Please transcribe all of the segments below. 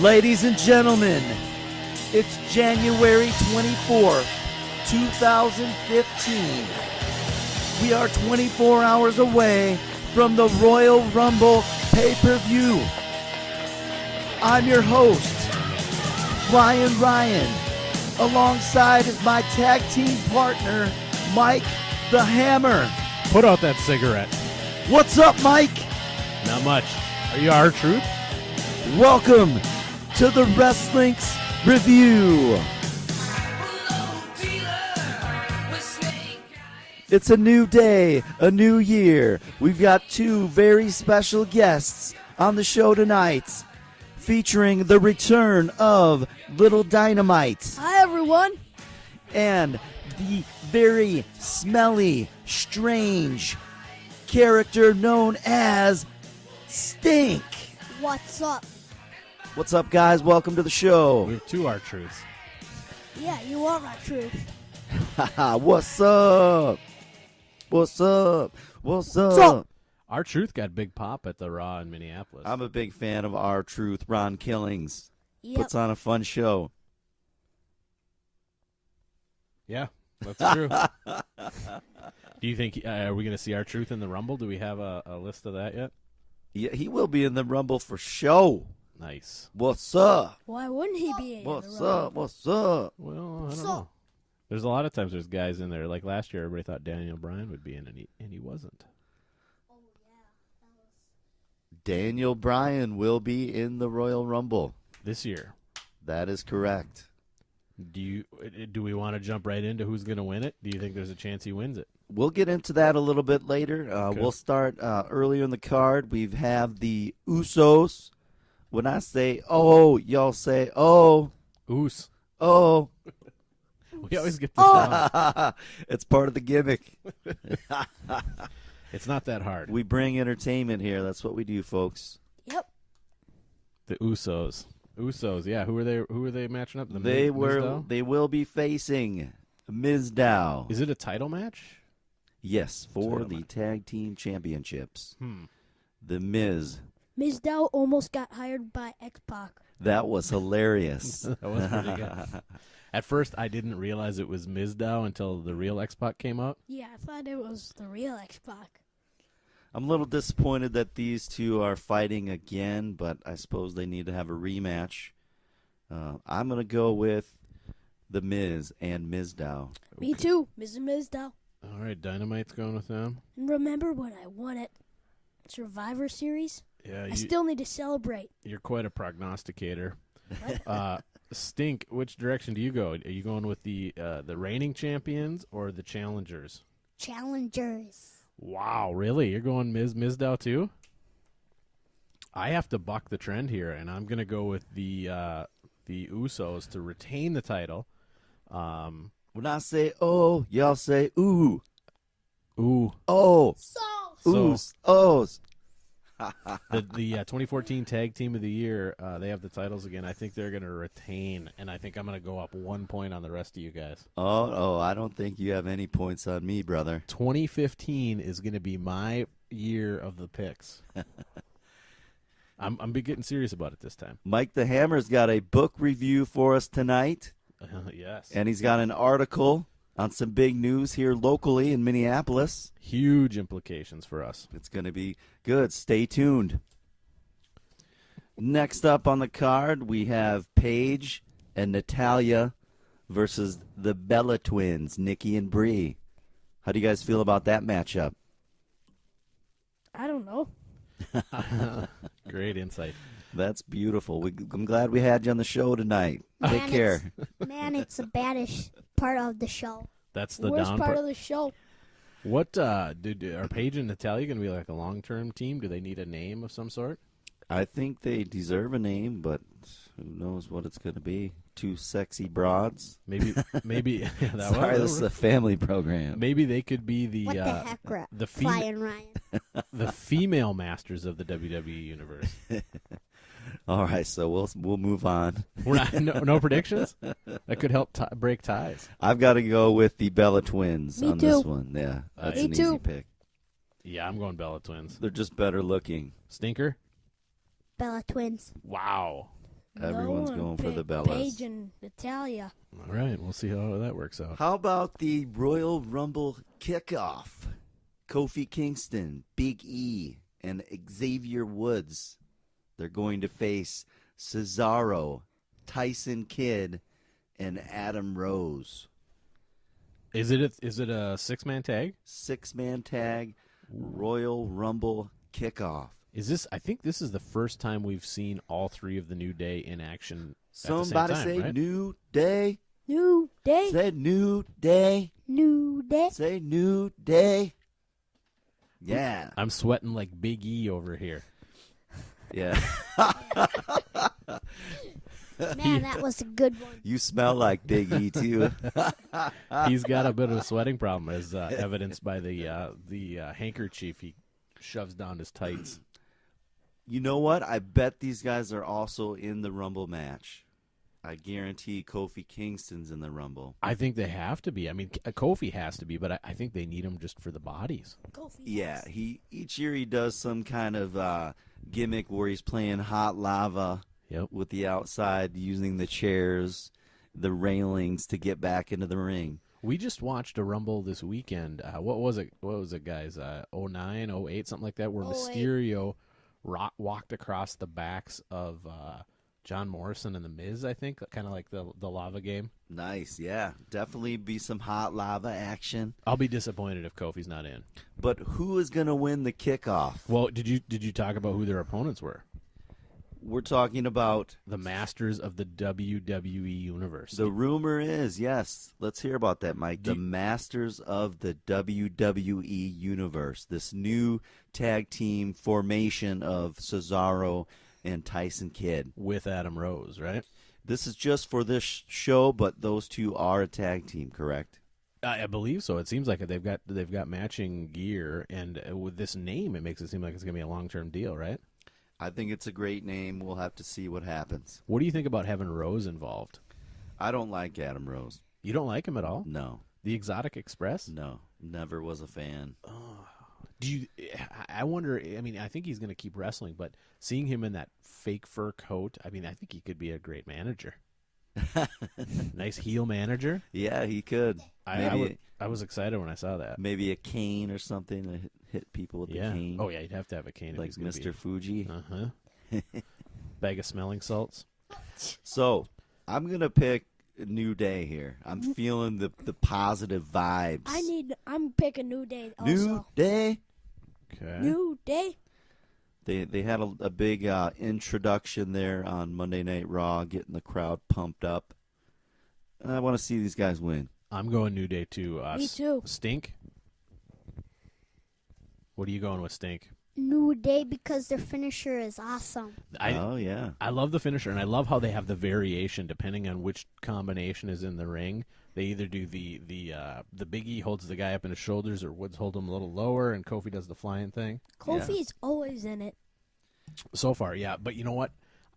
Ladies and gentlemen, it's January 24th, 2015. We are 24 hours away from the Royal Rumble pay-per-view. I'm your host, Flyin Ryan, alongside my tag team partner, Mike the Hammer. Put out that cigarette. What's up, Mike? Not much. Are you R-Truth? Welcome to the Wrestlinks Review. It's a new day, a new year. We've got two very special guests on the show tonight, featuring the return of Little Dynamite. Hi, everyone. And the very smelly, strange character known as Stink. What's up? What's up, guys? Welcome to the show. We have two R-Truths. Yeah, you are my truth. What's up? What's up? What's up? What's up? R-Truth got big pop at the Raw in Minneapolis. I'm a big fan of R-Truth. Ron Killings Yep. puts on a fun show. Yeah, that's true. Do you think, are we going to see R-Truth in the Rumble? Do we have a list of that yet? Yeah, he will be in the Rumble for show. Nice. What's up? Why wouldn't he be in What's the up? What's up? Well, I What's don't up? know. There's a lot of times there's guys in there. Like last year, everybody thought Daniel Bryan would be in, and he wasn't. Daniel Bryan will be in the Royal Rumble. This year. That is correct. Do we want to jump right into who's going to win it? Do you think there's a chance he wins it? We'll get into that a little bit later. Okay. We'll start earlier in the card. We have the Usos. When I say, oh, y'all say, oh, Oos. oh. We always get this wrong. It's part of the gimmick. It's not that hard. We bring entertainment here. That's what we do, folks. Yep. The Usos. Usos, yeah. Who are they matching up? They Mizdow? will be facing Mizdow. Is it a title match? Yes, for Title the match. tag team championships. Hmm. The Miz. Mizdow almost got hired by X-Pac. That was hilarious. That was pretty good. At first, I didn't realize it was Mizdow until the real X-Pac came out. Yeah, I thought it was the real X-Pac. I'm a little disappointed that these two are fighting again, but I suppose they need to have a rematch. I'm going to go with The Miz and Mizdow. Me too, Mr. Mizdow. All right, Dynamite's going with them. Remember when I won it? Survivor Series? Yeah, I still need to celebrate. you're quite a prognosticator. Stink, which direction do you go? Are you going with the reigning champions or the challengers? Challengers. Wow, really? You're going Mizdow too? I have to buck the trend here, and I'm going to go with the Usos to retain the title. When I say, oh, y'all say, ooh. Ooh. Oh. So. Oohs. Ohs. The 2014 Tag Team of the Year, they have the titles again. I think they're going to retain, and I think I'm going to go up 1 point on the rest of you guys. Oh, I don't think you have any points on me, brother. 2015 is going to be my year of the picks. I'm getting serious about it this time. Mike the Hammer's got a book review for us tonight, Yes. and he's got an article on some big news here locally in Minneapolis. Huge implications for us. It's going to be good. Stay tuned. Next up on the card, we have Paige and Natalia versus the Bella twins, Nikki and Brie. How do you guys feel about that matchup? I don't know. Great insight. That's beautiful. I'm glad we had you on the show tonight. Take Man, care. Man, it's the baddest part of the show. That's the Worst down part part. of the show. What are Paige and Natalia going to be like a long-term team? Do they need a name of some sort? I think they deserve a name, but who knows what it's going to be. Two sexy broads. Maybe. That Sorry, was, this is a family program. Maybe they could be the What the heck, the Flyin Ryan? the female masters of the WWE universe. All right, so we'll move on. We're not no predictions. That could help break ties. I've got to go with the Bella twins Me on too. this one. Yeah, that's Me an too. easy pick. Yeah, I'm going Bella Twins. They're just better looking. Stinker. Bella Twins. Wow. Everyone's No, going for the Bellas. Paige and Natalia. All right, we'll see how that works out. How about the Royal Rumble kickoff? Kofi Kingston, Big E, and Xavier Woods. They're going to face Cesaro, Tyson Kidd, and Adam Rose. Is it a 6-man tag? 6-man tag, Royal Rumble kickoff. Is this? I think this is the first time we've seen all three of the New Day in action. Somebody at the same time, say right? New Day. New Day. Say New Day. New Day. Say New Day. Yeah. I'm sweating like Big E over here. Yeah. Man, that was a good one. You smell like Big E, too. He's got a bit of a sweating problem, as evidenced by the handkerchief he shoves down his tights. You know what? I bet these guys are also in the Rumble match. I guarantee Kofi Kingston's in the Rumble. I think they have to be. I mean, Kofi has to be, but I think they need him just for the bodies. Kofi. Yeah, each year he does some kind of gimmick where he's playing hot lava Yep. with the outside, using the chairs, the railings to get back into the ring. We just watched a Rumble this weekend. What was it? What was it, guys? 09, 08, something like that, where 08. Mysterio walked across the backs of John Morrison and The Miz, I think, kind of like the lava game. Nice, yeah. Definitely be some hot lava action. I'll be disappointed if Kofi's not in. But who is going to win the kickoff? Well, did you talk about who their opponents were? We're talking about The masters of the WWE Universe. the rumor is, yes, let's hear about that, Mike. Do The you- masters of the WWE Universe. This new tag team formation of Cesaro and Tyson Kidd. with Adam Rose, right? This is just for this show, but those two are a tag team, correct? I believe so. It seems like they've got matching gear, and with this name, it makes it seem like it's going to be a long-term deal, right? I think it's a great name. We'll have to see what happens. What do you think about having Rose involved? I don't like Adam Rose. You don't like him at all? No, The Exotic Express? no, never was a fan. Do you? I wonder. I mean, I think he's going to keep wrestling, but seeing him in that fake fur coat, I mean, I think he could be a great manager. Nice heel manager. Yeah, he could. I was excited when I saw that. Maybe a cane or something to hit people with Yeah. the cane. Oh yeah, you'd have to have a cane. if like he's gonna Mr. Fuji. Uh-huh. Bag of smelling salts. So I'm gonna pick New Day here. I'm feeling the positive vibes. I'm picking New Day also. New Day. Okay. New Day. They had a big introduction there on Monday Night Raw, getting the crowd pumped up. And I want to see these guys win. I'm going New Day too. Me too. Stink. What are you going with, Stink? New Day because their finisher is awesome. Oh yeah. I love the finisher, and I love how they have the variation depending on which combination is in the ring. They either do the Big E holds the guy up in his shoulders, or Woods hold him a little lower, and Kofi does the flying thing. Kofi's always in it. So far, yeah. But you know what?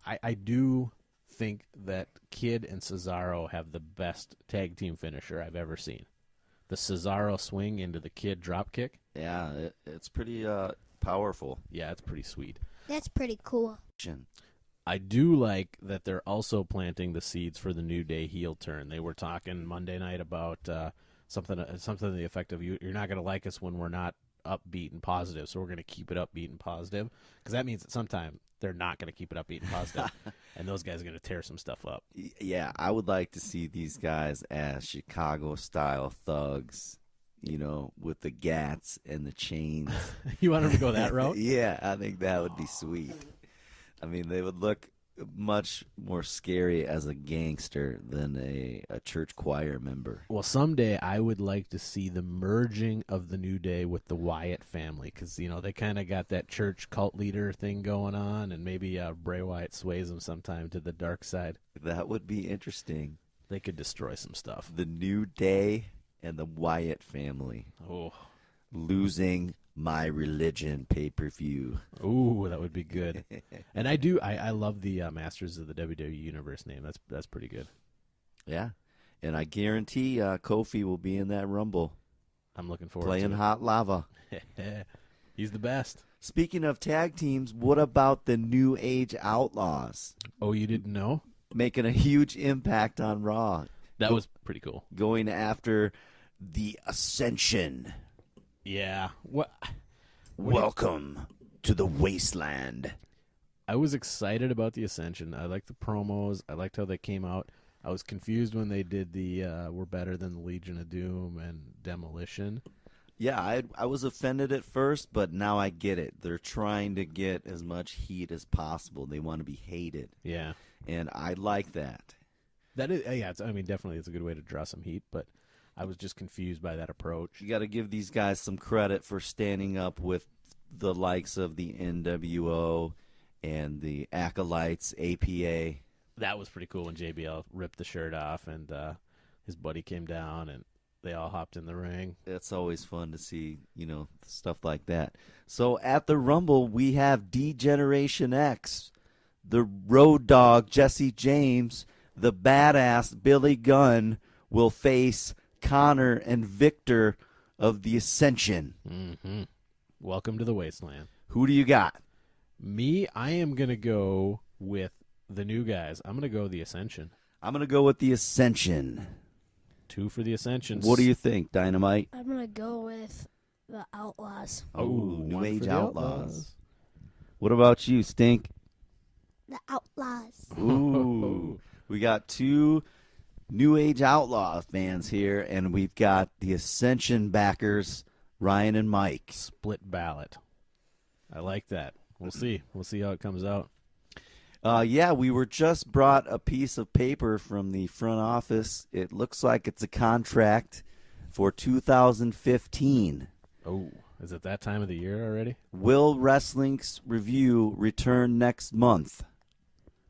I do think that Kid and Cesaro have the best tag team finisher I've ever seen. The Cesaro swing into the Kid drop kick. Yeah, it's pretty powerful. Yeah, it's pretty sweet. That's pretty cool. I do like that they're also planting the seeds for the New Day heel turn. They were talking Monday night about something to the effect of, you're not going to like us when we're not upbeat and positive, so we're going to keep it upbeat and positive, because that means that sometime they're not going to keep it upbeat and positive, and those guys are going to tear some stuff up. Yeah, I would like to see these guys as Chicago-style thugs, with the gats and the chains. You want them to go that route? Yeah, I think that would be sweet. I mean, they would look much more scary as a gangster than a church choir member. Well, someday I would like to see the merging of the New Day with the Wyatt family, because they kind of got that church cult leader thing going on, and maybe Bray Wyatt sways them sometime to the dark side. That would be interesting. They could destroy some stuff. The New Day and the Wyatt family Oh, losing My Religion pay-per-view. ooh, that would be good. And I love the Masters of the WWE Universe name. That's pretty good. Yeah, and I guarantee Kofi will be in that Rumble I'm looking forward playing to hot lava. it. He's the best. Speaking of tag teams, what about the New Age Outlaws? Oh, you didn't know? Making a huge impact on Raw. That was pretty cool. Going after the Ascension. Yeah. What? Welcome to the wasteland. I was excited about the Ascension. I liked the promos. I liked how they came out. I was confused when they did the "We're better than the Legion of Doom" and Demolition. Yeah, I was offended at first, but now I get it. They're trying to get as much heat as possible. They want to be hated. Yeah. And I like that. That is, yeah. Definitely, it's a good way to draw some heat. But I was just confused by that approach. You got to give these guys some credit for standing up with the likes of the NWO and the Acolytes, APA. That was pretty cool when JBL ripped the shirt off and his buddy came down and they all hopped in the ring. It's always fun to see, stuff like that. So at the Rumble, we have D-Generation X, the Road Dogg, Jesse James, the Badass, Billy Gunn, will face Connor and Victor of the Ascension. Mm-hmm. Welcome to the wasteland. Who do you got? Me, I am going to go with the new guys. I'm going to go the Ascension. I'm going to go with the Ascension. 2 for the Ascension. What do you think, Dynamite? I'm gonna go with the Outlaws. Oh, New 1 for Age the Outlaws. What about you, Stink? The Outlaws. Ooh. We got 2 New Age Outlaw fans here, and we've got the Ascension backers, Ryan and Mike. Split ballot. I like that. We'll see. We'll see how it comes out. Yeah, we were just brought a piece of paper from the front office. It looks like it's a contract for 2015. Oh, is it that time of the year already? Will Wrestlinks Review return next month?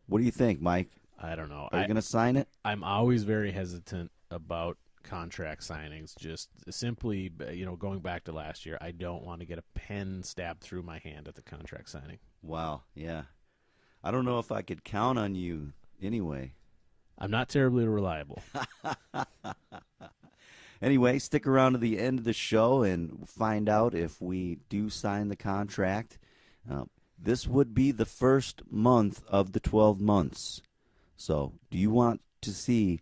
What do you think, Mike? I don't know. Are you going to sign it? I'm always very hesitant about contract signings. Just simply, going back to last year, I don't want to get a pen stabbed through my hand at the contract signing. Wow, yeah. I don't know if I could count on you anyway. I'm not terribly reliable. Anyway, stick around to the end of the show and find out if we do sign the contract. This would be the first month of the 12 months. So, do you want to see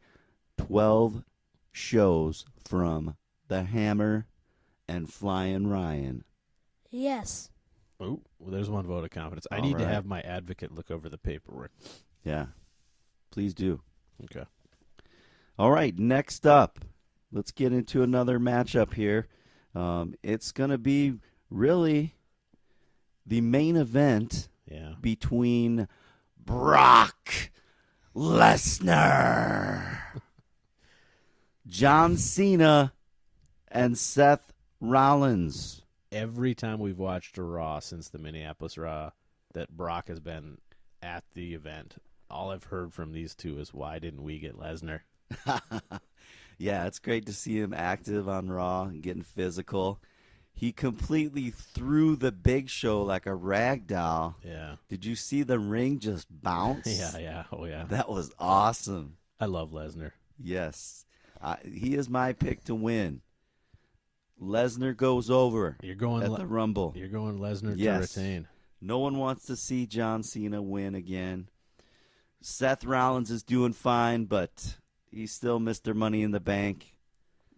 12 shows from The Hammer and Flyin' Ryan? Yes. Oh, well, there's one vote of confidence. I All need to right. have my advocate look over the paperwork. Yeah, please do. Okay. All right, next up, let's get into another matchup here. It's going to be really the main event Yeah. between Brock Lesnar, John Cena, and Seth Rollins. Every time we've watched a Raw since the Minneapolis Raw that Brock has been at the event, all I've heard from these two is, why didn't we get Lesnar? Yeah, it's great to see him active on Raw and getting physical. He completely threw the Big Show like a rag doll. Yeah. Did you see the ring just bounce? Yeah. Oh, yeah. That was awesome. I love Lesnar. Yes. He is my pick to win. Lesnar goes over You're going at the Rumble. You're going Lesnar Yes. to retain. No one wants to see John Cena win again. Seth Rollins is doing fine, but he's still Mr. Money in the Bank.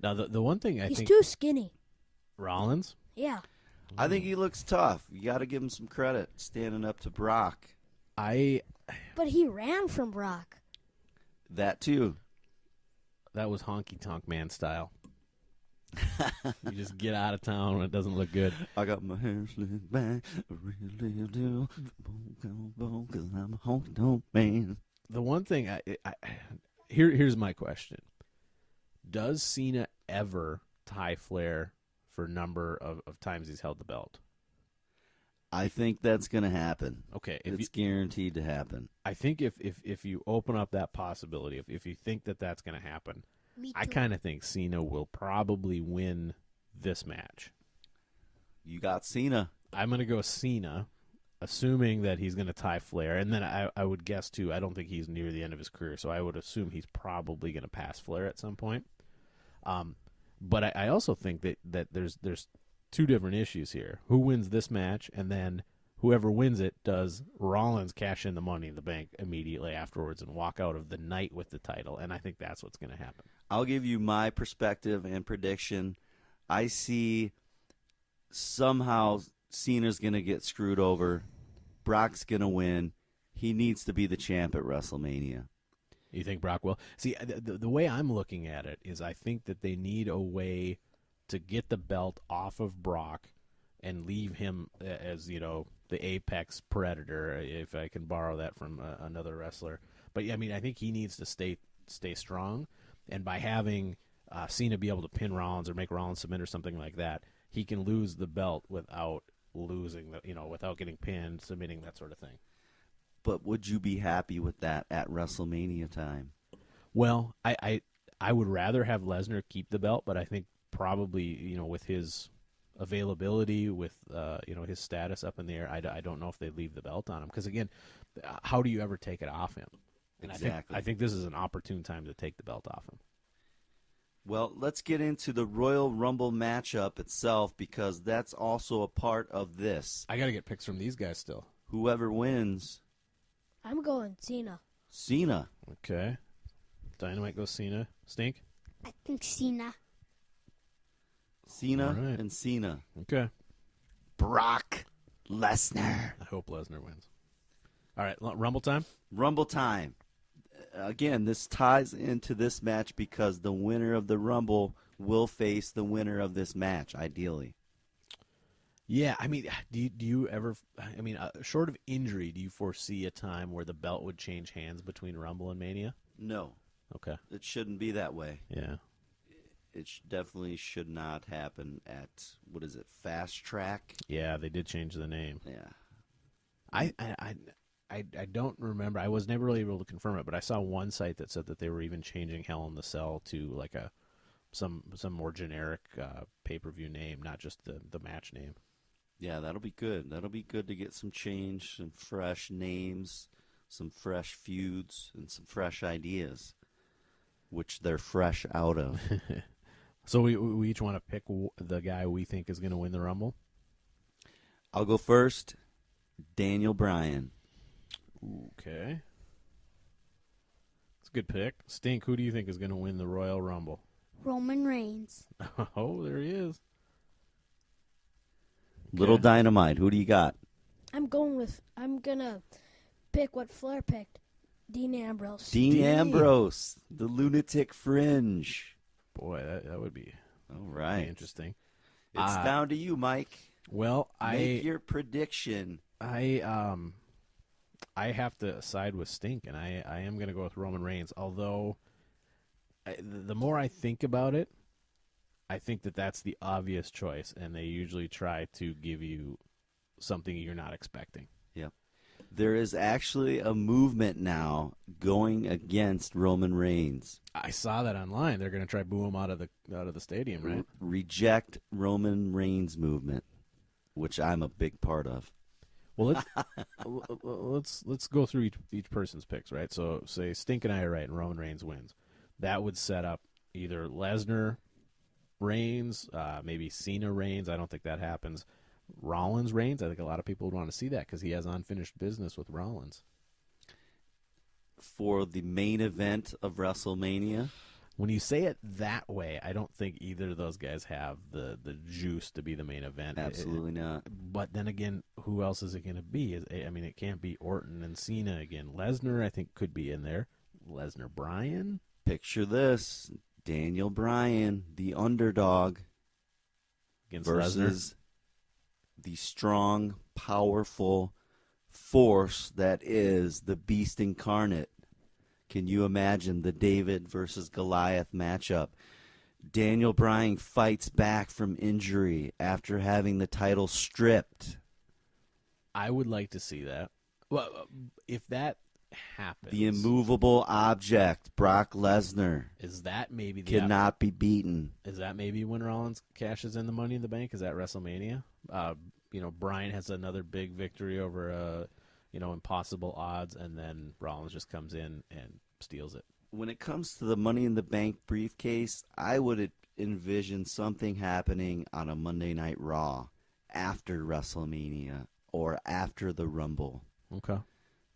Now, the one thing I He's think too skinny. Rollins, Yeah. I think he looks tough. You got to give him some credit standing up to Brock. But he ran from Brock. That too. that was honky tonk man style. You just get out of town when it doesn't look good. I got my hair slicked back, I really do. Because I'm a honky tonk man. The one thing here's my question: does Cena ever tie Flair for number of times he's held the belt? I think that's going to happen. Okay, It's guaranteed to happen. I think if you open up that possibility, if you think that's going to happen, Me too. I kind of think Cena will probably win this match. You got Cena. I'm going to go Cena, assuming that he's going to tie Flair. And then I would guess, too, I don't think he's near the end of his career, so I would assume he's probably going to pass Flair at some point. But I also think that there's two different issues here. Who wins this match, and then whoever wins it, does Rollins cash in the Money in the Bank immediately afterwards and walk out of the night with the title? And I think that's what's going to happen. I'll give you my perspective and prediction. I see somehow Cena's going to get screwed over. Brock's going to win. He needs to be the champ at WrestleMania. You think Brock will? See, the way I'm looking at it is I think that they need a way to get the belt off of Brock and leave him as, the apex predator, if I can borrow that from another wrestler. But, I mean, I think he needs to stay strong. And by having Cena be able to pin Rollins or make Rollins submit or something like that, he can lose the belt without losing, without getting pinned, submitting, that sort of thing. But would you be happy with that at WrestleMania time? Well, I would rather have Lesnar keep the belt, but I think probably, with his availability, with his status up in the air, I don't know if they leave the belt on him. Because, again, how do you ever take it off him? And Exactly. I think this is an opportune time to take the belt off him. Well, let's get into the Royal Rumble matchup itself, because that's also a part of this. I got to get picks from these guys still. Whoever wins, I'm going Cena. Cena. Okay. Dynamite goes Cena. Stink? I think Cena. Cena All right. and Cena. Okay. Brock Lesnar. I hope Lesnar wins. All right, Rumble time? Rumble time. Again, this ties into this match because the winner of the Rumble will face the winner of this match, ideally. Yeah, I mean, do you ever, short of injury, do you foresee a time where the belt would change hands between Rumble and Mania? No. Okay. It shouldn't be that way. Yeah. It definitely should not happen at, Fast Track? Yeah, they did change the name. Yeah. I don't remember. I was never really able to confirm it, but I saw one site that said that they were even changing Hell in the Cell to like some more generic pay-per-view name, not just the match name. Yeah, that'll be good. That'll be good to get some change, some fresh names, some fresh feuds, and some fresh ideas, which they're fresh out of. So we each want to pick the guy we think is going to win the Rumble? I'll go first. Daniel Bryan. Okay. It's a good pick. Stink, who do you think is going to win the Royal Rumble? Roman Reigns. Oh, there he is. Little Okay. Dynamite. Who do you got? I'm gonna pick what Flair picked. Dean Ambrose. Dean Ambrose, the Lunatic Fringe. Boy, that would be All right. interesting. It's down to you, Mike. Well, Make your prediction. I have to side with Stink, and I am going to go with Roman Reigns. Although, the more I think about it, I think that that's the obvious choice, and they usually try to give you something you're not expecting. Yep. There is actually a movement now going against Roman Reigns. I saw that online. They're going to try boo him out of the stadium, right? Reject Roman Reigns movement, which I'm a big part of. Well, let's go through each person's picks, right? So, say Stink and I are right, and Roman Reigns wins. That would set up either Lesnar Reigns, maybe Cena Reigns. I don't think that happens. Rollins Reigns. I think a lot of people would want to see that because he has unfinished business with Rollins. For the main event of WrestleMania, When you say it that way, I don't think either of those guys have the juice to be the main event. absolutely not. But then again, who else is it going to be? It can't be Orton and Cena again. Lesnar, I think, could be in there. Lesnar Bryan. Picture this. Daniel Bryan, the underdog, Against versus the strong, powerful force that is the Beast Incarnate. Can you imagine the David versus Goliath matchup? Daniel Bryan fights back from injury after having the title stripped. I would like to see that. Well, if that happens, The immovable object, Brock Lesnar, is that maybe the cannot be beaten. Is that maybe when Rollins cashes in the Money in the Bank? Is that WrestleMania? Bryan has another big victory over impossible odds, and then Rollins just comes in and steals it. When it comes to the Money in the Bank briefcase, I would envision something happening on a Monday Night Raw after WrestleMania or after the Rumble, Okay.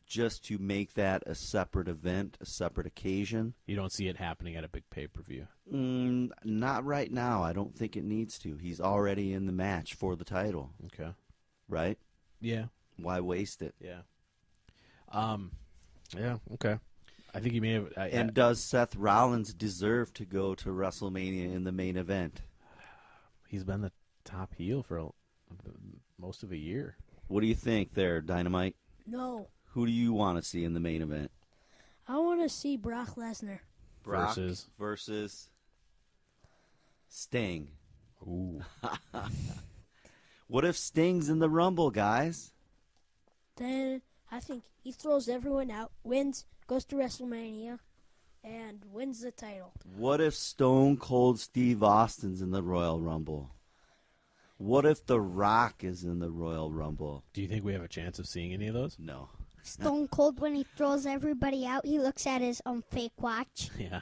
just to make that a separate event, a separate occasion. You don't see it happening at a big pay-per-view. Not right now. I don't think it needs to. He's already in the match for the title, Okay. right? Yeah. Why waste it? Yeah. Yeah. Okay. I think he may have. And does Seth Rollins deserve to go to WrestleMania in the main event? He's been the top heel for most of a year. What do you think there, Dynamite? No. Who do you want to see in the main event? I want to see Brock Lesnar. Brock versus Sting. Ooh. What if Sting's in the Rumble, guys? Then I think he throws everyone out, wins, goes to WrestleMania, and wins the title. What if Stone Cold Steve Austin's in the Royal Rumble? What if The Rock is in the Royal Rumble? Do you think we have a chance of seeing any of those? No. Stone Cold, when he throws everybody out, he looks at his fake watch. Yeah.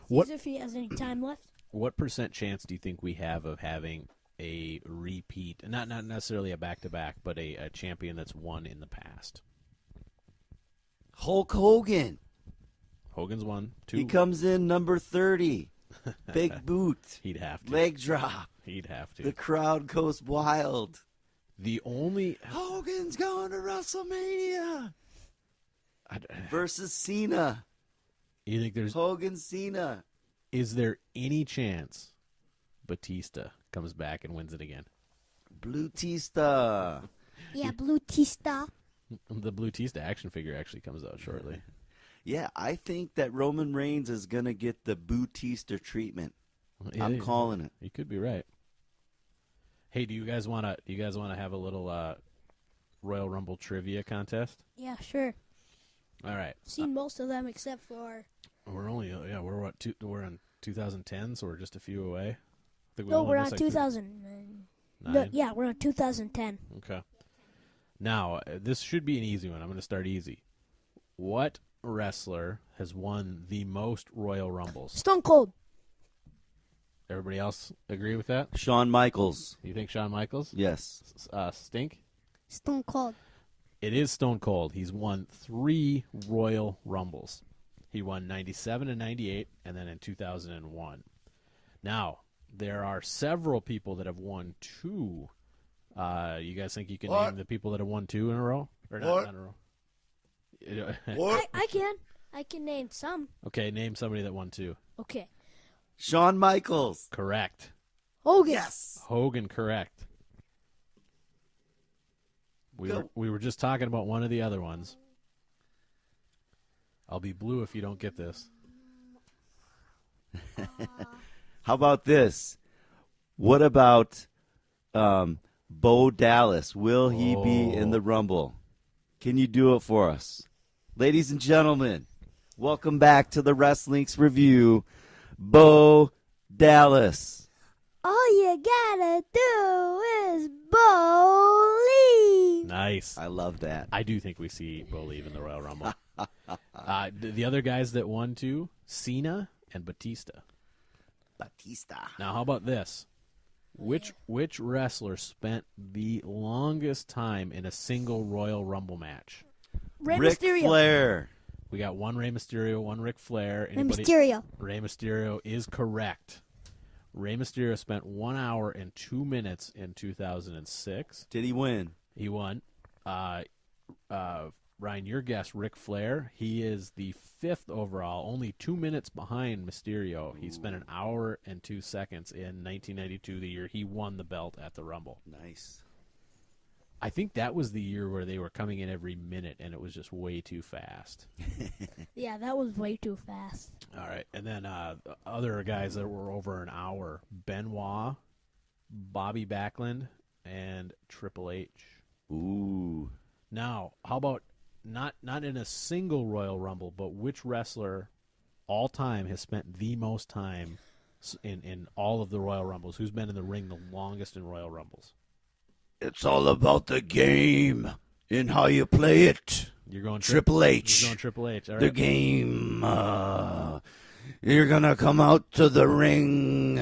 Sees if he has any time left. What % chance do you think we have of having a repeat, not necessarily a back-to-back, but a champion that's won in the past? Hulk Hogan. Hogan's won 2. He comes in number 30. Big boot. He'd have to. Leg drop. He'd have to. The crowd goes wild. The only Hogan's going to WrestleMania versus Cena. You think there's Hogan Cena. Is there any chance Batista comes back and wins it again? Blutista. Yeah, Blutista. The Blutista action figure actually comes out shortly. Yeah, I think that Roman Reigns is going to get the Bautista treatment. Yeah, I'm calling it. You could be right. Hey, do you guys want to have a little Royal Rumble trivia contest? Yeah, sure. All right. Seen most of them except for. We're only we're in 2010, so we're just a few away. I think No, only we're on missed, like, 2009. 9. No, yeah, we're on 2010. Okay. Now, this should be an easy one. I'm going to start easy. What wrestler has won the most Royal Rumbles? Stone Cold. Everybody else agree with that? Shawn Michaels. You think Shawn Michaels? Yes. Stink? Stone Cold. It is Stone Cold. He's won 3 Royal Rumbles. He won 97 and 98, and then in 2001. Now, there are several people that have won 2. You guys think you can name the people that have won 2 in a row? Or not in a row? What? I can. I can name some. Okay, name somebody that won 2. Okay. Shawn Michaels. Correct. Hogan. Yes. Hogan, correct. We were just talking about one of the other ones. I'll be blue if you don't get this. How about this? What about Bo Dallas? Will he be in the Rumble? Can you do it for us? Ladies and gentlemen, welcome back to the Wrestlinks review. Bo Dallas. All you gotta do is believe. Nice. I love that. I do think we see Bo leave in the Royal Rumble. The other guys that won 2, Cena and Batista. Batista. Now, how about this? Which wrestler spent the longest time in a single Royal Rumble match? Rey Ric Mysterio. Flair. We got one Rey Mysterio, one Ric Flair. And Mysterio. Rey Mysterio is correct. Rey Mysterio spent 1 hour and 2 minutes in 2006. Did he win? He won. Ryan, your guess, Ric Flair. He is the 5th overall, only 2 minutes behind Mysterio. He spent 1 hour and 2 seconds in 1992, the year he won the belt at the Rumble. Nice. I think that was the year where they were coming in every minute, and it was just way too fast. Yeah, that was way too fast. All right, and then other guys that were over an hour: Benoit, Bobby Backlund, and Triple H. Ooh. Now, how about not in a single Royal Rumble, but which wrestler all time has spent the most time in all of the Royal Rumbles? Who's been in the ring the longest in Royal Rumbles? It's all about the game and how you play it. You're going Triple H. You're going Triple H. All right. The game you're going to come out to the ring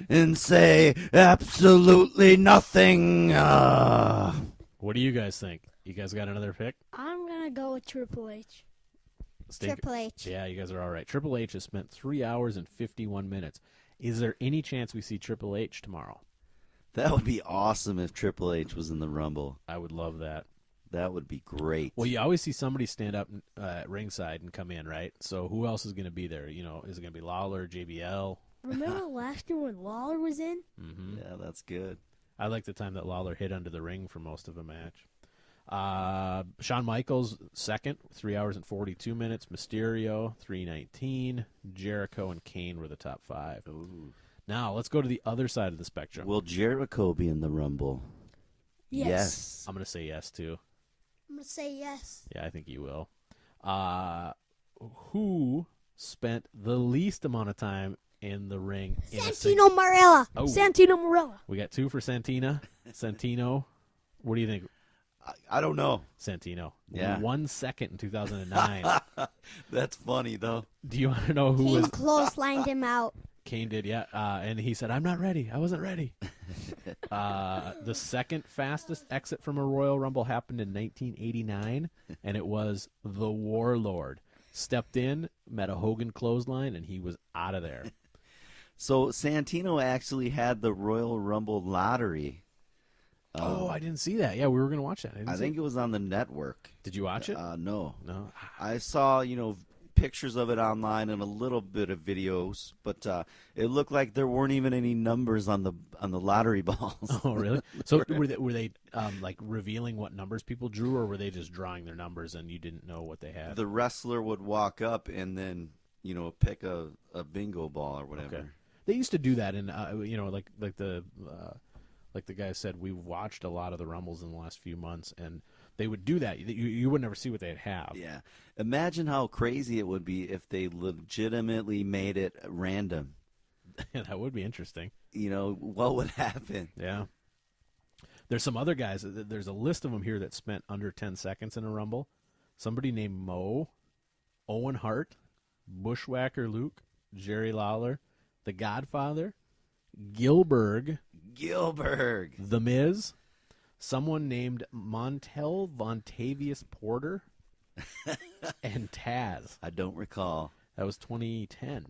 and say absolutely nothing. What do you guys think? You guys got another pick? I'm going to go with Triple H. Stink? Triple H. Yeah, you guys are all right. Triple H has spent 3 hours and 51 minutes. Is there any chance we see Triple H tomorrow? That would be awesome if Triple H was in the Rumble. I would love that. That would be great. Well, you always see somebody stand up at ringside and come in, right? So who else is going to be there? Is it going to be Lawler, JBL? Remember last year when Lawler was in? Mm-hmm. Yeah, that's good. I like the time that Lawler hid under the ring for most of a match. Shawn Michaels, second, 3 hours and 42 minutes. Mysterio, 3:19. Jericho and Kane were the top 5. Ooh. Now, let's go to the other side of the spectrum. Will Jericho be in the Rumble? Yes. I'm going to say yes, too. I'm going to say yes. Yeah, I think you will. Who spent the least amount of time in the ring? Santino Marella. Oh, Santino Marella. we got 2 for Santina. Santino. What do you think? I don't know. Santino. Yeah. 1 second in 2009. That's funny, though. Do you want to know who Kane was? clotheslined him out. Kane did, yeah. And he said, "I'm not ready. I wasn't ready." The second fastest exit from a Royal Rumble happened in 1989, and it was the Warlord. Stepped in, met a Hogan clothesline, and he was out of there. So Santino actually had the Royal Rumble lottery. I didn't see that. Yeah, we were going to watch that. I think it was on the network. Did you watch it? No. No. I saw, pictures of it online and a little bit of videos, but it looked like there weren't even any numbers on the lottery balls. Oh, really? So were they like revealing what numbers people drew, or were they just drawing their numbers and you didn't know what they had? The wrestler would walk up and then, pick a bingo ball or whatever. Okay. They used to do that, and like the guy said, we've watched a lot of the Rumbles in the last few months, and they would do that. You would never see what they'd have. Yeah. Imagine how crazy it would be if they legitimately made it random. That would be interesting. What would happen? Yeah. There's some other guys. There's a list of them here that spent under 10 seconds in a Rumble. Somebody named Mo, Owen Hart, Bushwhacker Luke, Jerry Lawler, The Godfather, Gilbert, The Miz, someone named Montel Vontavious Porter, and Taz. I don't recall. That was 2010.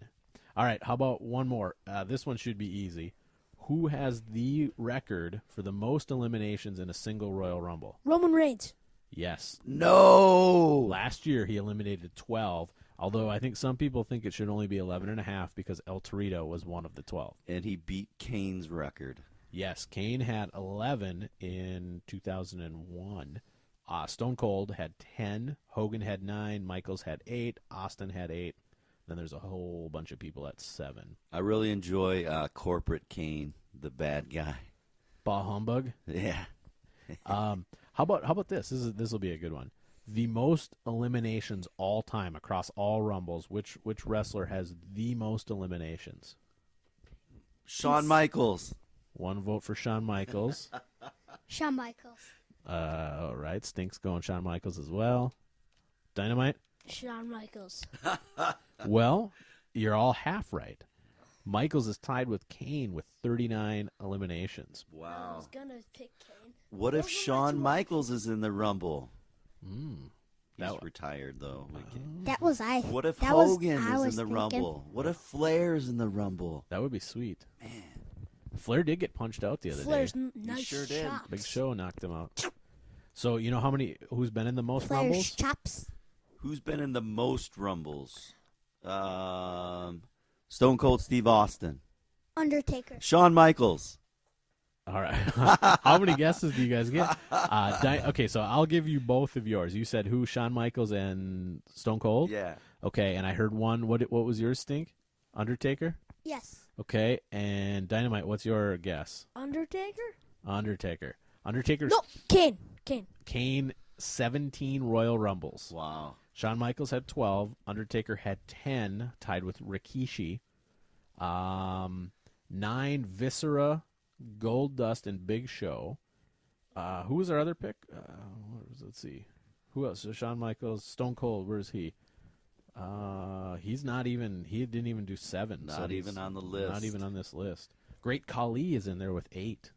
All right, how about one more? This one should be easy. Who has the record for the most eliminations in a single Royal Rumble? Roman Reigns. Yes. No. Last year he eliminated 12, although I think some people think it should only be 11.5 because El Torito was one of the 12. And he beat Kane's record. Yes, Kane had 11 in 2001. Stone Cold had 10. Hogan had 9. Michaels had 8. Austin had 8. Then there's a whole bunch of people at 7. I really enjoy Corporate Kane, the bad guy. Bah humbug. Yeah. How about this? This will be a good one. The most eliminations all time across all Rumbles. Which wrestler has the most eliminations? Shawn Michaels. 1 vote for Shawn Michaels. Shawn Michaels. All right, Stink's going Shawn Michaels as well. Dynamite? Shawn Michaels. Well, you're all half right. Michaels is tied with Kane with 39 eliminations. I Wow. was going to pick Kane. What if Those were my Shawn two Michaels is in the Rumble? Mm. He's That- retired, though. That was I. What if that was- Hogan I is was in the thinking. Rumble? What if Flair's in the Rumble? That would be sweet. Man. Flair did get punched out the other Flair's day. nice sure did. chops. Big Show knocked him out. So you know who's been in the most Flair's Rumbles? chops. Who's been in the most Rumbles? Stone Cold Steve Austin. Undertaker. Shawn Michaels. All right. How many guesses do you guys get? Okay, so I'll give you both of yours. You said who? Shawn Michaels and Stone Cold? Yeah. Okay, and I heard one. What was yours, Stink? Undertaker? Yes. Okay, and Dynamite, what's your guess? Undertaker? Undertaker's No, Kane. Kane, 17 Royal Rumbles. Wow. Shawn Michaels had 12. Undertaker had 10, tied with Rikishi. 9 Viscera, Goldust, and Big Show. Who was our other pick? Let's see. Who else? So Shawn Michaels, Stone Cold. Where's he? He's not even. He didn't even do 7. Not even on the list. Not even on this list. Great Khali is in there with 8.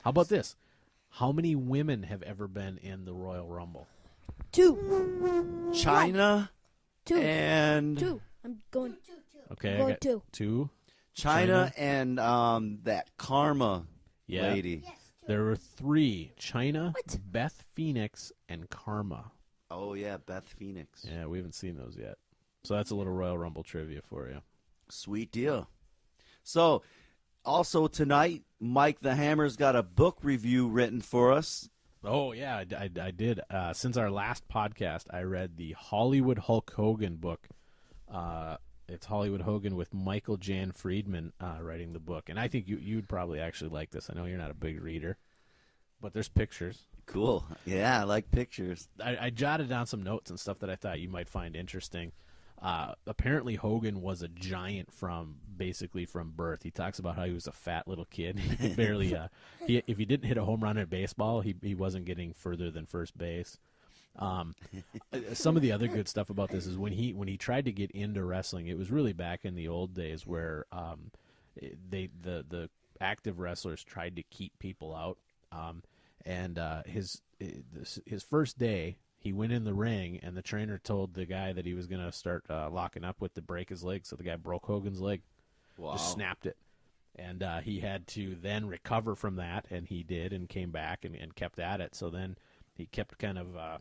How about this? How many women have ever been in the Royal Rumble? 2. China 2. and 2. I'm going. Okay, Go I got 2. 2. China and that Karma Yeah. lady. There were 3: China, What? Beth Phoenix, and Karma. Oh yeah, Beth Phoenix. Yeah, we haven't seen those yet. So that's a little Royal Rumble trivia for you. Sweet deal. So, also tonight, Mike the Hammer's got a book review written for us. Oh, yeah, I did. Since our last podcast, I read the Hollywood Hulk Hogan book. It's Hollywood Hogan with Michael Jan Friedman writing the book. And I think you'd probably actually like this. I know you're not a big reader, but there's pictures. Cool. Yeah, I like pictures. I jotted down some notes and stuff that I thought you might find interesting. Apparently Hogan was a giant from birth. He talks about how he was a fat little kid. He barely if he didn't hit a home run at baseball, he wasn't getting further than first base. Some of the other good stuff about this is when he tried to get into wrestling, it was really back in the old days where the active wrestlers tried to keep people out. And his first day, he went in the ring, and the trainer told the guy that he was going to start locking up with to break his leg. So the guy broke Hogan's leg, just snapped it. And he had to then recover from that, and he did, and came back and kept at it. So then he kept kind of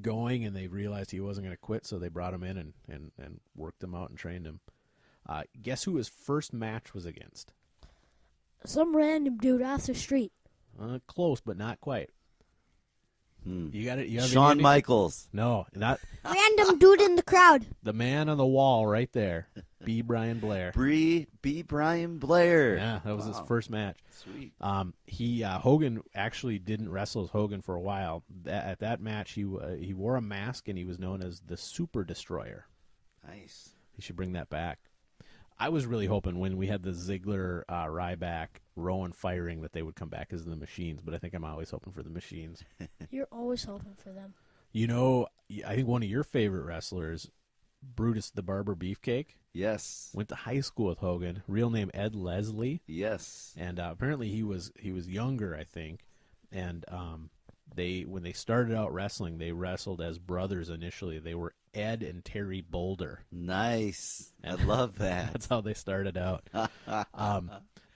going, and they realized he wasn't going to quit, so they brought him in and worked him out and trained him. Guess who his first match was against? Some random dude off the street. Close, but not quite. You got it. You have Shawn any- Michaels. No, not Random dude in the crowd. the man on the wall right there. B. Brian Blair. B. Brian Blair. Yeah, that was his first match. Sweet. Hogan actually didn't wrestle as Hogan for a while. At that match, he wore a mask and he was known as the Super Destroyer. Nice. He should bring that back. I was really hoping when we had the Ziggler, Ryback, Rowan firing that they would come back as the Machines, but I think I'm always hoping for the Machines. You're always hoping for them. You know, I think one of your favorite wrestlers, Brutus the Barber Beefcake, Yes. went to high school with Hogan. Real name Ed Leslie, Yes. and apparently he was younger, I think. And when they started out wrestling, they wrestled as brothers initially. They were Ed and Terry Boulder. Nice. I love that. That's how they started out.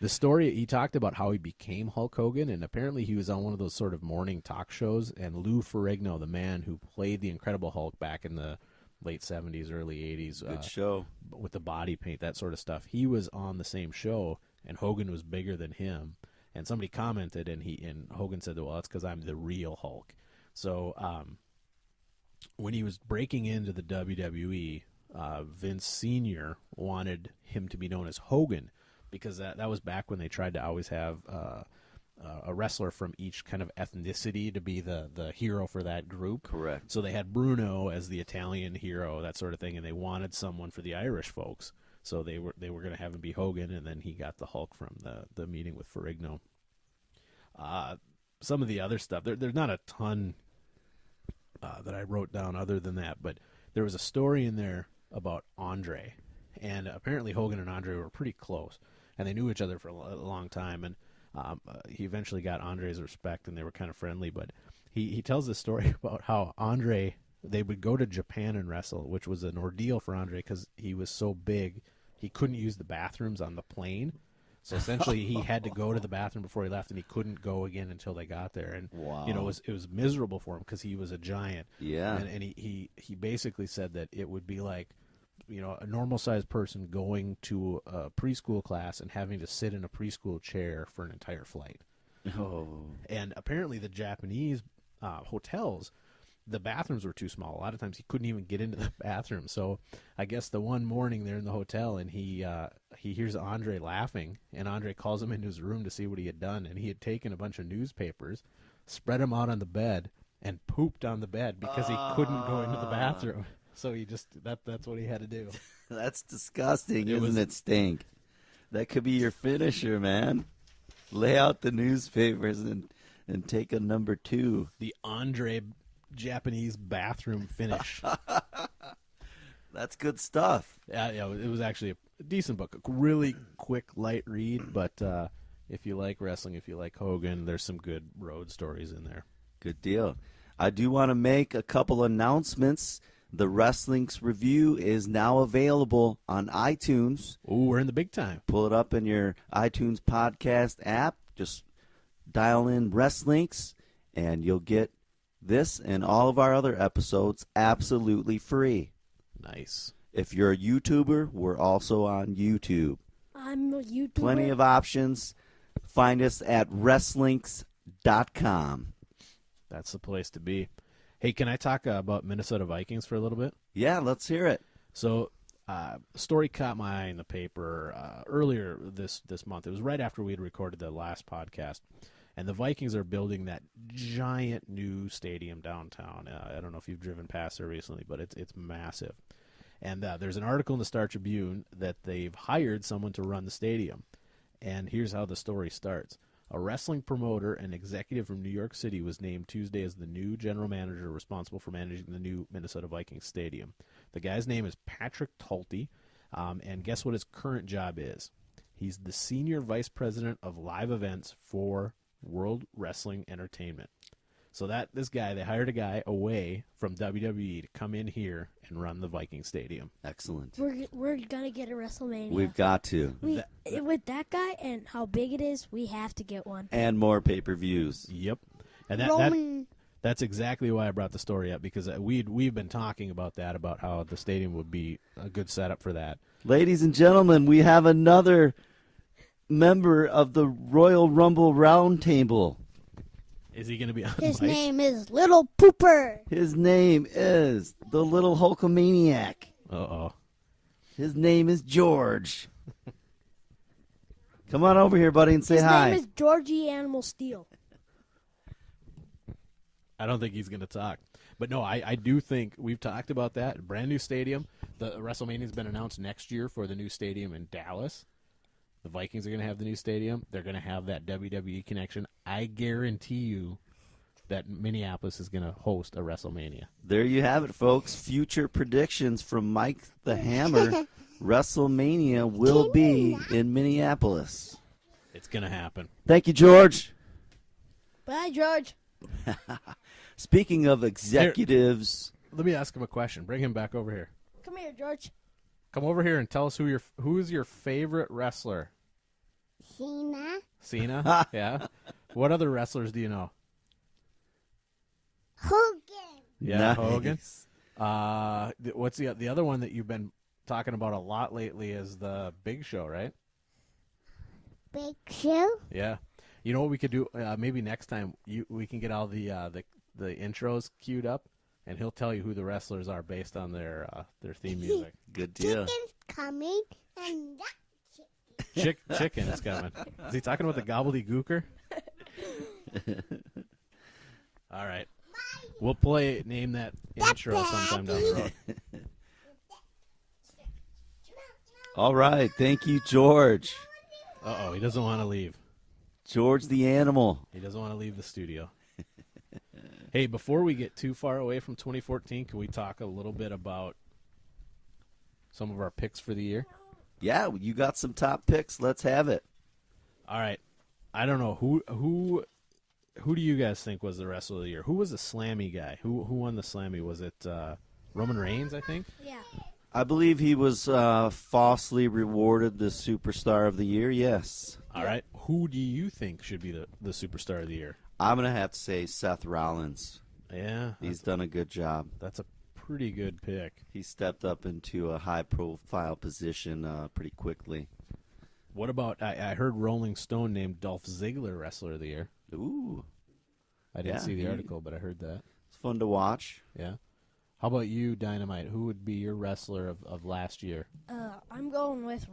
The story, he talked about how he became Hulk Hogan, and apparently he was on one of those sort of morning talk shows, and Lou Ferrigno, the man who played the Incredible Hulk back in the late 70s, early 80s, Good show. with the body paint, that sort of stuff, he was on the same show, and Hogan was bigger than him. And somebody commented, and Hogan said, well, that's because I'm the real Hulk. So when he was breaking into the WWE, Vince Sr. wanted him to be known as Hogan, because that was back when they tried to always have a wrestler from each kind of ethnicity to be the hero for that group. Correct. So they had Bruno as the Italian hero, that sort of thing, and they wanted someone for the Irish folks. So they were going to have him be Hogan, and then he got the Hulk from the meeting with Ferrigno. Some of the other stuff, there's not a ton that I wrote down other than that, but there was a story in there about Andre, and apparently Hogan and Andre were pretty close, and they knew each other for a long time, and he eventually got Andre's respect, and they were kind of friendly. But he tells this story about how Andre, they would go to Japan and wrestle, which was an ordeal for Andre because he was so big he couldn't use the bathrooms on the plane. So essentially, he had to go to the bathroom before he left, and he couldn't go again until they got there. And Wow. it was miserable for him because he was a giant. Yeah. And he basically said that it would be like, a normal sized person going to a preschool class and having to sit in a preschool chair for an entire flight. Oh. And apparently, the Japanese hotels, the bathrooms were too small. A lot of times he couldn't even get into the bathroom. So I guess the one morning they're in the hotel, and he hears Andre laughing, and Andre calls him into his room to see what he had done. And he had taken a bunch of newspapers, spread them out on the bed, and pooped on the bed because he couldn't go into the bathroom. So he just that's what he had to do. That's disgusting, It isn't was- it, Stink? That could be your finisher, man. Lay out the newspapers and take a number 2. The Andre Japanese bathroom finish. That's good stuff. Yeah, it was actually a decent book. A really quick, light read, but if you like wrestling, if you like Hogan, there's some good road stories in there. Good deal. I do want to make a couple announcements. The Wrestlinks review is now available on iTunes. Ooh, we're in the big time. Pull it up in your iTunes podcast app. Just dial in Wrestlinks, and you'll get this and all of our other episodes absolutely free. Nice. If you're a YouTuber, we're also on YouTube. I'm a YouTuber. Plenty of options. Find us at Wrestlinks.com. That's the place to be. Hey, can I talk about Minnesota Vikings for a little bit? Yeah, let's hear it. So, story caught my eye in the paper earlier this month. It was right after we had recorded the last podcast. And the Vikings are building that giant new stadium downtown. I don't know if you've driven past there recently, but it's massive. And there's an article in the Star Tribune that they've hired someone to run the stadium. And here's how the story starts. A wrestling promoter and executive from New York City was named Tuesday as the new general manager responsible for managing the new Minnesota Vikings stadium. The guy's name is Patrick Tulte, and guess what his current job is? He's the senior vice president of live events for World Wrestling Entertainment. So this guy, they hired a guy away from WWE to come in here and run the Viking Stadium. Excellent. We're gonna get a WrestleMania. We've got to. With that guy and how big it is, we have to get one. And more pay-per-views. Yep. And that's exactly why I brought the story up, because we've been talking about that, about how the stadium would be a good setup for that. Ladies and gentlemen, we have another member of the Royal Rumble Roundtable. Is he going to be on His mic? name is Little Pooper. His name is the Little Hulkamaniac. Uh-oh. His name is George. Come on over here, buddy, and say hi. His name is Georgie Animal Steel. I don't think he's going to talk. But no, I do think we've talked about that. Brand new stadium. The WrestleMania's been announced next year for the new stadium in Dallas. The Vikings are going to have the new stadium. They're going to have that WWE connection. I guarantee you that Minneapolis is going to host a WrestleMania. There you have it, folks. Future predictions from Mike the Hammer. WrestleMania will be in Minneapolis. It's going to happen. Thank you, George. Bye, George. Speaking of executives, Let me ask him a question. Bring him back over here. Come here, George. Come over here and tell us who is your favorite wrestler? Cena. Cena? Yeah. What other wrestlers do you know? Hogan. Yeah, Nice. Hogan. What's the other one that you've been talking about a lot lately is the Big Show, right? Big Show. Yeah. You know what we could do? Maybe next time we can get all the intros queued up, and he'll tell you who the wrestlers are based on their theme music. good deal. Chicken's coming, and that Chicken is coming. Is he talking about the gobbledygooker? All right. We'll name that intro sometime down the road. All right. Thank you, George. Uh-oh, he doesn't want to leave. George the Animal. He doesn't want to leave the studio. Hey, before we get too far away from 2014, can we talk a little bit about some of our picks for the year? Yeah, you got some top picks. Let's have it. All right. I don't know who do you guys think was the wrestler of the year? Who was the Slammy guy? Who won the Slammy? Was it Roman Reigns, I think? Yeah. I believe he was falsely rewarded the Superstar of the Year, yes. All right. Who do you think should be the superstar of the year? I'm going to have to say Seth Rollins. Yeah. He's done a good job. That's a pretty good pick. He stepped up into a high-profile position pretty quickly. What about, I heard Rolling Stone named Dolph Ziggler wrestler of the year. Ooh, I didn't Yeah, see the he- article, but I heard that. it's fun to watch. Yeah. How about you, Dynamite? Who would be your wrestler of last year? I'm going with.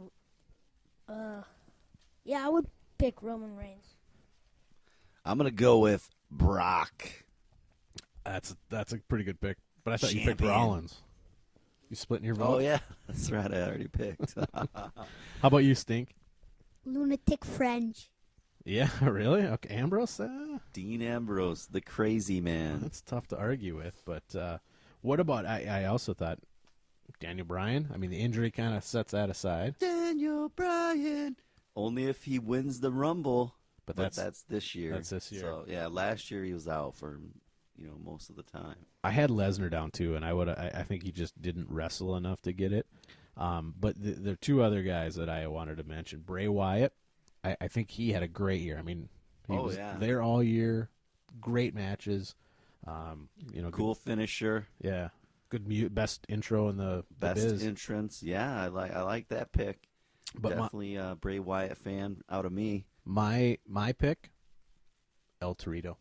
I would pick Roman Reigns. I'm going to go with Brock. That's a pretty good pick. But I thought you picked Champion. Rollins. You splitting your vote? Oh, yeah. That's right. I already picked. How about you, Stink? lunatic French. Yeah, really? Okay, Ambrose? Dean Ambrose, the crazy man. That's tough to argue with. But what about, I also thought Daniel Bryan. I mean, the injury kind of sets that aside. Daniel Bryan. Only if he wins the Rumble. But That's this year. That's this year. So yeah, last year he was out for most of the time. I had Lesnar down too, and I think he just didn't wrestle enough to get it. But there are two other guys that I wanted to mention. Bray Wyatt. I think he had a great year. I mean, he was there all year. Great matches. Cool finisher. Yeah. Good best intro in the Best biz. entrance. Yeah, I like that pick. But definitely a Bray Wyatt fan out of me. My pick, El Torito.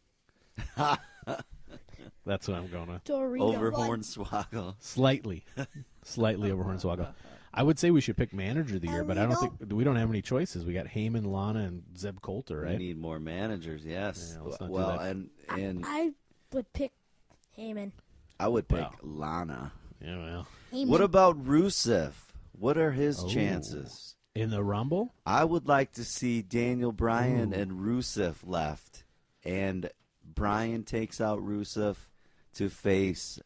That's what I'm going with. Dorito. Over Hornswoggle. Slightly over Hornswoggle. I would say we should pick manager of the year, but I don't think we don't have any choices. We got Heyman, Lana, and Zeb Coulter, right? We need more managers. Yes. Yeah, let's not do well, that. and I would pick Heyman. I would pick Lana. Yeah, well, What about Rusev? What are his Oh. chances? in the Rumble, I would like to see Daniel Bryan and Rusev left, and Bryan takes out Rusev to face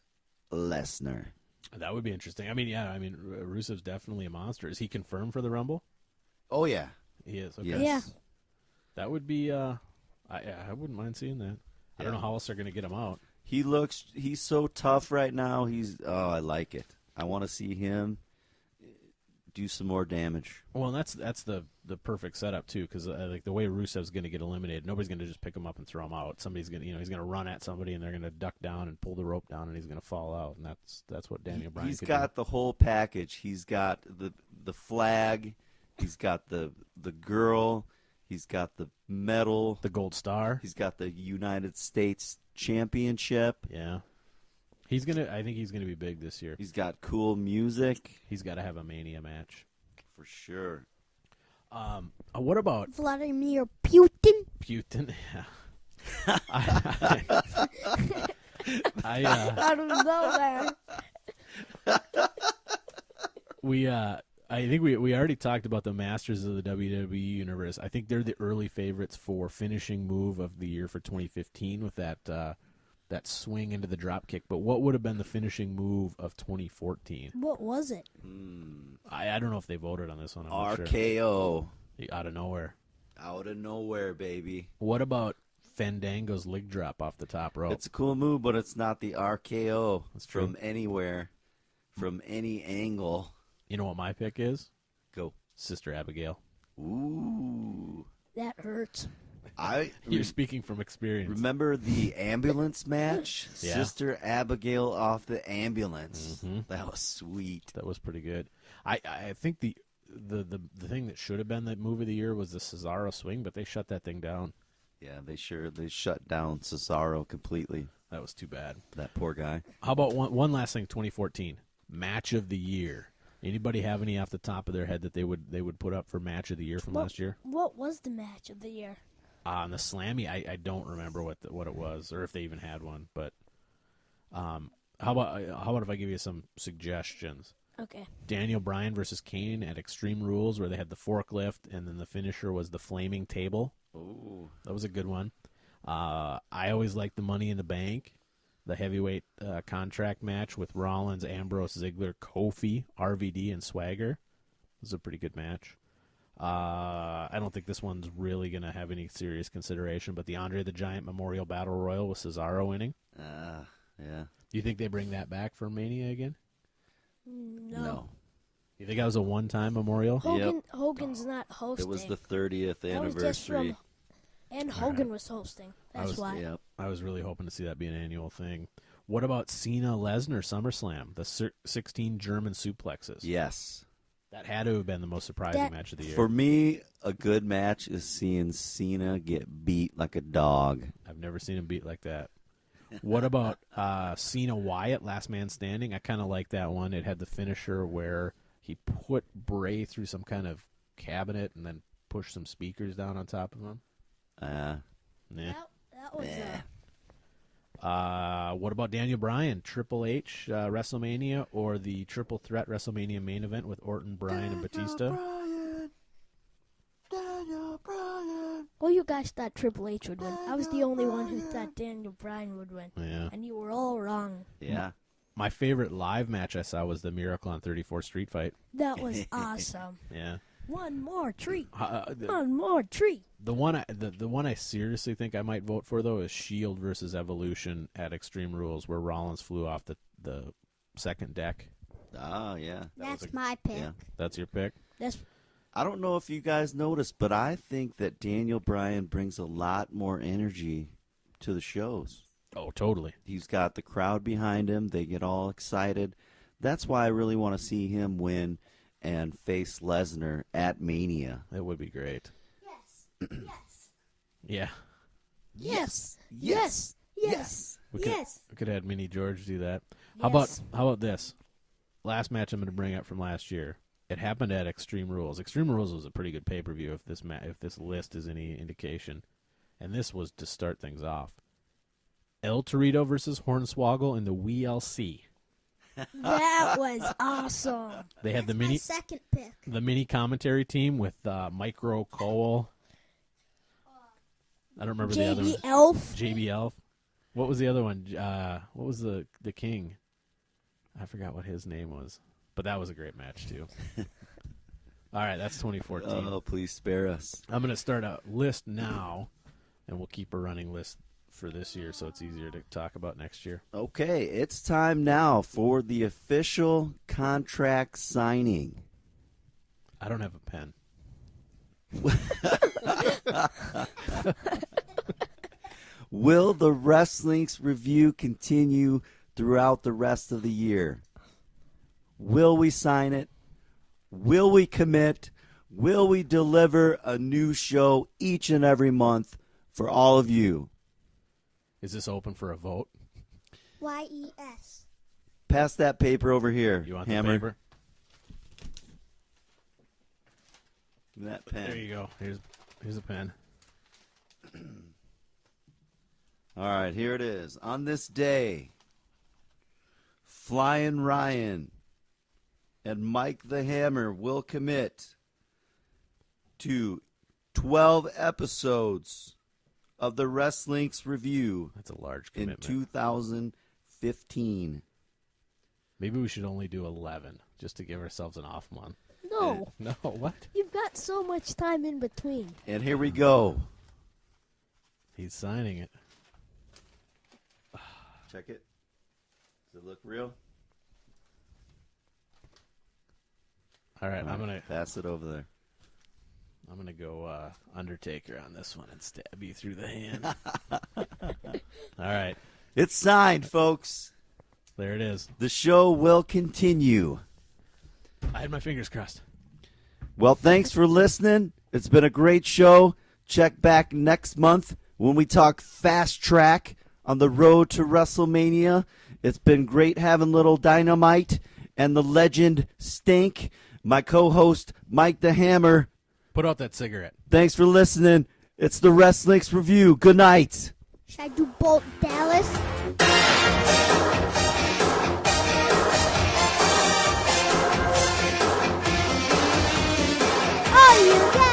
Lesnar. that would be interesting. I mean, Rusev's definitely a monster. Is he confirmed for the Rumble? Oh yeah, He is. Okay. yes. Yeah. That would be. I wouldn't mind seeing that. I don't know how else they're going to get him out. He's so tough right now. I like it. I want to see him do some more damage. Well, and that's the perfect setup too, because like the way Rusev's going to get eliminated, nobody's going to just pick him up and throw him out. Somebody's going to, he's going to run at somebody, and they're going to duck down and pull the rope down, and he's going to fall out, and that's what Daniel Bryan. He's could got the whole package. He's got the flag. He's got the girl. He's got the medal. the gold star. He's got the United States Championship. Yeah, I think he's gonna be big this year. He's got cool music. He's got to have a Mania match. For sure. What about Vladimir Putin. Putin? I don't know, man. I think we already talked about the Masters of the WWE Universe. I think they're the early favorites for finishing move of the year for 2015 with that swing into the drop kick. But what would have been the finishing move of 2014? What was it? I don't know if they voted on this one. I'm not sure. RKO. Out of nowhere. Out of nowhere, baby. What about Fandango's leg drop off the top rope? It's a cool move, but it's not the RKO. That's true. From anywhere, from any angle. You know what my pick is? Go. Sister Abigail. Ooh. That hurts. You're speaking from experience. Remember the ambulance match? Yeah. Sister Abigail off the ambulance. Mhm. That was sweet. That was pretty good. I think the thing that should have been the move of the year was the Cesaro swing, but they shut that thing down. Yeah, they shut down Cesaro completely. That was too bad. That poor guy. How about one last thing? 2014 match of the year. Anybody have any off the top of their head that they would put up for match of the year from last year? What was the match of the year? On the Slammy, I don't remember what it was or if they even had one. But how about if I give you some suggestions? Okay. Daniel Bryan versus Kane at Extreme Rules, where they had the forklift and then the finisher was the flaming table. Ooh. That was a good one. I always liked the Money in the Bank, the heavyweight contract match with Rollins, Ambrose, Ziggler, Kofi, RVD, and Swagger. It was a pretty good match. I don't think this one's really going to have any serious consideration, but the Andre the Giant Memorial Battle Royal with Cesaro winning. Yeah. Do you think they bring that back for Mania again? No. You think that was a one-time memorial? Hogan's not hosting. It was the 30th That was just anniversary. and Hogan was hosting. That's why. Yep. I was really hoping to see that be an annual thing. What about Cena Lesnar SummerSlam, the 16 German suplexes? Yes. That had to have been the most surprising match of the year. For me, a good match is seeing Cena get beat like a dog. I've never seen him beat like that. What about Cena Wyatt, Last Man Standing? I kind of like that one. It had the finisher where he put Bray through some kind of cabinet and then pushed some speakers down on top of him. Yeah. That was What about Daniel Bryan, Triple H, WrestleMania, or the Triple Threat WrestleMania main event with Orton, Bryan, and Batista? Daniel Bryan. Well, you guys thought Triple H would win. I was the only one who thought Daniel Bryan would win. Yeah. And you were all wrong. Yeah. My favorite live match I saw was the Miracle on 34th Street fight. That was awesome. Yeah. One more tree. The One more tree. one I seriously think I might vote for though is Shield versus Evolution at Extreme Rules, where Rollins flew off the second deck. Oh, yeah. That's my pick. Yeah. That's your pick. I don't know if you guys noticed, but I think that Daniel Bryan brings a lot more energy to the shows. Oh, totally. He's got the crowd behind him. They get all excited. That's why I really want to see him win and face Lesnar at Mania. It would be great. Yes. Yes. Yeah. Yes. Yes. Yes. We could have Mini George do that. Yes. How about this? Last match I'm going to bring up from last year. It happened at Extreme Rules. Extreme Rules was a pretty good pay-per-view if this list is any indication. And this was to start things off. El Torito versus Hornswoggle in the WLC. That was awesome. They had That's my second pick. the mini commentary team with Micro Cole. I don't remember the other one. JB Elf. JB Elf. What was the other one? What was the king? I forgot what his name was. But that was a great match, too. All right, that's 2014. Oh, please spare us. I'm going to start a list now, and we'll keep a running list for this year so it's easier to talk about next year. Okay, it's time now for the official contract signing. I don't have a pen. Will the Wrestlinks review continue throughout the rest of the year? Will we sign it? Will we commit? Will we deliver a new show each and every month for all of you? Is this open for a vote? YES. Pass that paper over here, You want Hammer. the paper? That pen. There you go. Here's a pen. All right, here it is. On this day, Flyin Ryan and Mike the Hammer will commit to 12 episodes of the Wrestlinks review That's a large in commitment. 2015. Maybe we should only do 11 just to give ourselves an off month. No, No, what? you've got so much time in between. And here we go. He's signing it. Check it. Does it look real? All right, I'm gonna pass it over there. go Undertaker on this one and stab you through the hand. All right, It's signed, folks. there it is. The show will continue. I had my fingers crossed. Well, thanks for listening. It's been a great show. Check back next month when we talk Fast Track on the road to WrestleMania. It's been great having Little Dynamite and the legend Stink, my co-host Mike the Hammer. Put out that cigarette. Thanks for listening. It's the Wrestlinks Review. Good night. Should I do Bolt Dallas? Oh, you got